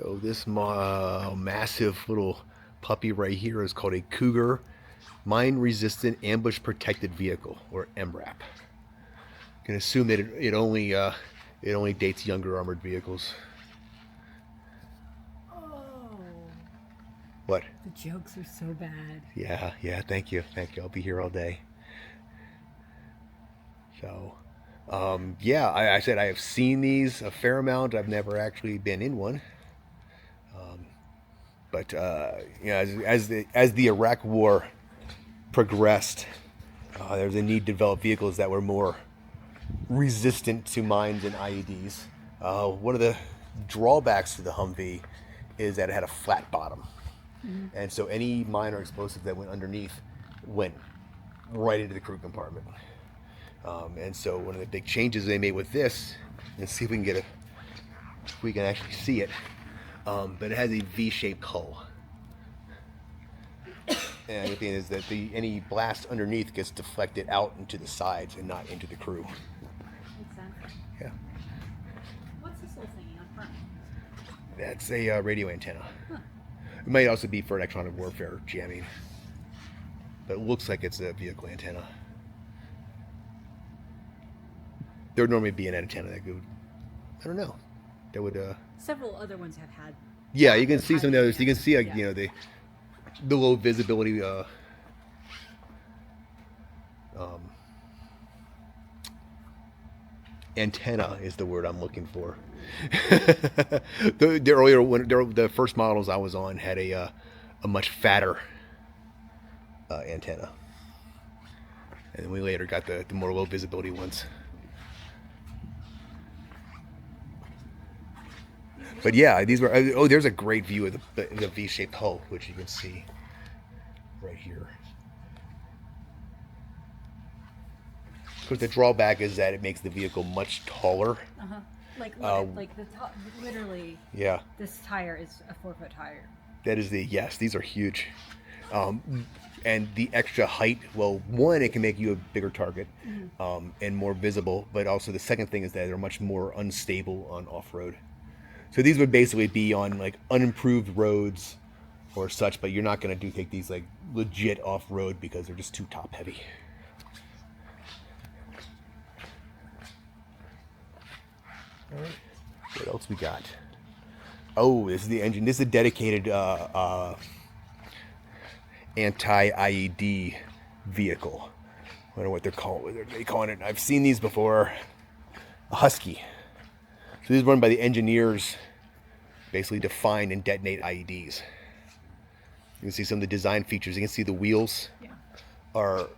So this massive little puppy right here is called a Cougar Mine-Resistant Ambush Protected Vehicle, or MRAP. You can assume that it only dates younger armored vehicles. Oh, What? the jokes are so bad. Yeah. Thank you. I'll be here all day. So, yeah, I said I have seen these a fair amount. I've never actually been in one. But you know, as the Iraq War progressed, there was a need to develop vehicles that were more resistant to mines and IEDs. One of the drawbacks to the Humvee is that it had a flat bottom, and so any mine or explosive that went underneath went right into the crew compartment. And so one of the big changes they made with this, let's see if we can we can actually see it. But it has a V-shaped hull. And the thing is that any blast underneath gets deflected out into the sides and not into the crew. Makes sense. Yeah. What's this little thing on front? That's a radio antenna. Huh. It might also be for electronic warfare jamming. But it looks like it's a vehicle antenna. There would normally be an antenna that would, I don't know, that would... Several other ones have had. Yeah, you can see some of those. You can see, yeah. you know, the low visibility antenna is the word I'm looking for. The first models I was on had a much fatter antenna, and then we later got the more low visibility ones. But yeah, these were. Oh, there's a great view of the V-shaped hull, which you can see right here. Of course, the drawback is that it makes the vehicle much taller. Like the top, literally. Yeah. This tire is a 4-foot tire. That is yes. These are huge, and the extra height. Well, one, it can make you a bigger target, and more visible. But also the second thing is that they're much more unstable on off-road. So these would basically be on like unimproved roads or such, but you're not going to take these like legit off-road because they're just too top heavy. All right. What else we got? Oh, this is the engine. This is a dedicated anti-IED vehicle. I don't know what they're calling. What are they calling it? I've seen these before. A Husky. So these are run by the engineers, basically define and detonate IEDs. You can see some of the design features. You can see the wheels are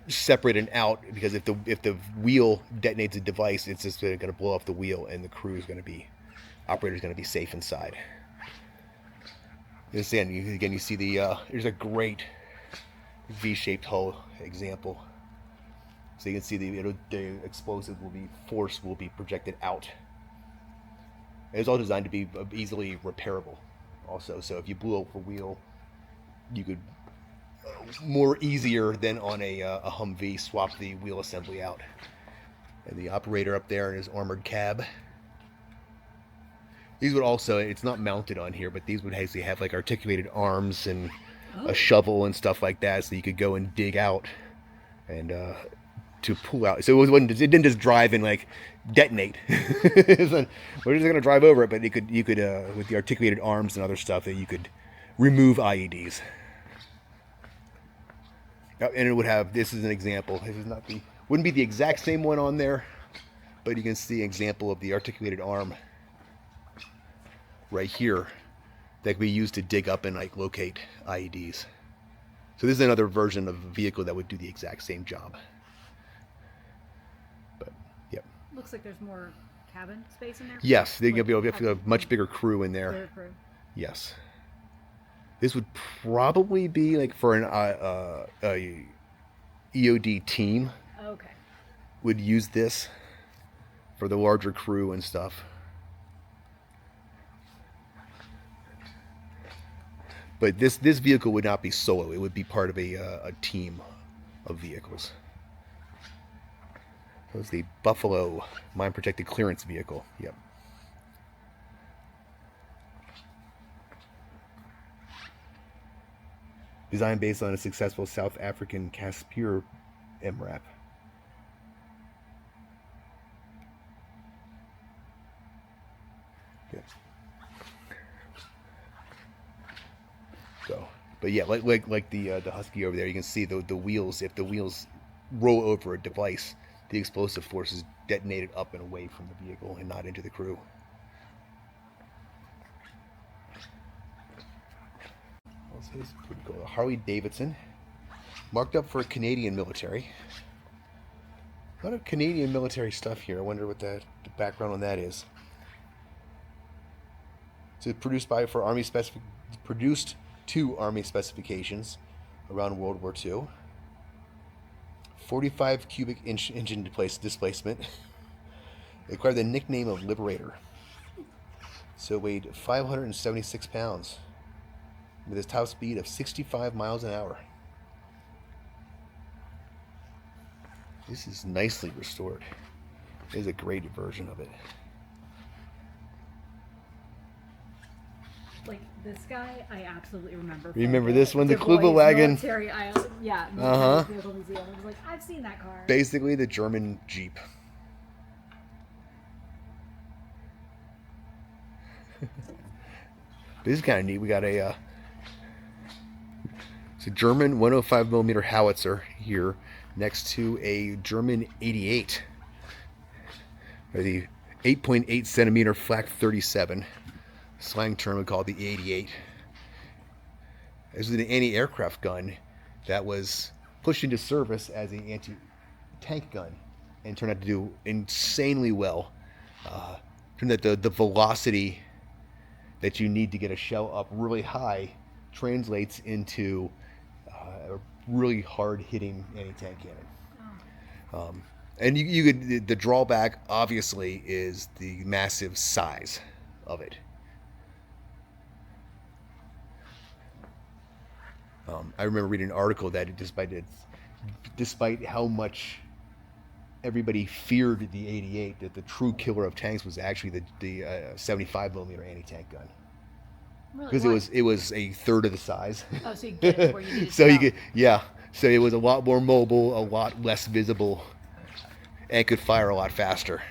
separated out because if the wheel detonates a device, it's just going to blow up the wheel, and the crew is going to be, operator is going to be safe inside. Again, you see there's a great V-shaped hull example. So you can see the explosive force will be projected out. It was all designed to be easily repairable also. So if you blew up a wheel, you could more easier than on a Humvee swap the wheel assembly out. And the operator up there in his armored cab. These would also, it's not mounted on here, but these would actually have like articulated arms and a shovel and stuff like that, so you could go and dig out and to pull out. So it didn't just drive and like detonate. We're just gonna drive over it, but you could with the articulated arms and other stuff that you could remove IEDs. And it would have, this is an example. This is not wouldn't be the exact same one on there, but you can see an example of the articulated arm right here that could be used to dig up and like locate IEDs. So this is another version of a vehicle that would do the exact same job. But yep. Looks like there's more cabin space in there. Yes, they're gonna be able to have a much bigger crew in there. Bigger crew. Yes. This would probably be like for an EOD team. Okay. Would use this for the larger crew and stuff. But this vehicle would not be solo. It would be part of a team of vehicles. That was the Buffalo Mine Protected Clearance Vehicle. Yep. Designed based on a successful South African Cougar MRAP. Yeah. So, but yeah, like the Husky over there, you can see the wheels. If the wheels roll over a device, the explosive force is detonated up and away from the vehicle and not into the crew. This is pretty cool. A Harley Davidson, marked up for Canadian military. A lot of Canadian military stuff here. I wonder what the background on that is. So produced to Army specifications around World War II. 45 cubic inch engine displacement. It acquired the nickname of Liberator. So it weighed 576 pounds with a top speed of 65 miles an hour. This is nicely restored. It is a great version of it. Like this guy, I absolutely remember. Remember this one, the Du Bois Kubelwagon? Military Military Vehicle Museum. I was like, I've seen that car. Basically the German Jeep. This is kind of neat. We got it's a German 105 millimeter howitzer here next to a German 88. Or the 8.8 centimeter flak 37. Slang term we call it the 88. This is an anti-aircraft gun that was pushed into service as an anti-tank gun and turned out to do insanely well. Turned out the velocity that you need to get a shell up really high translates into a really hard-hitting anti-tank cannon. And you could, the drawback obviously is the massive size of it. I remember reading an article that despite how much everybody feared the 88, that the true killer of tanks was actually the 75 millimeter anti-tank gun. Really? Because it was a third of the size. Oh, so you get it where you need it. So you could, yeah. So it was a lot more mobile, a lot less visible, and could fire a lot faster.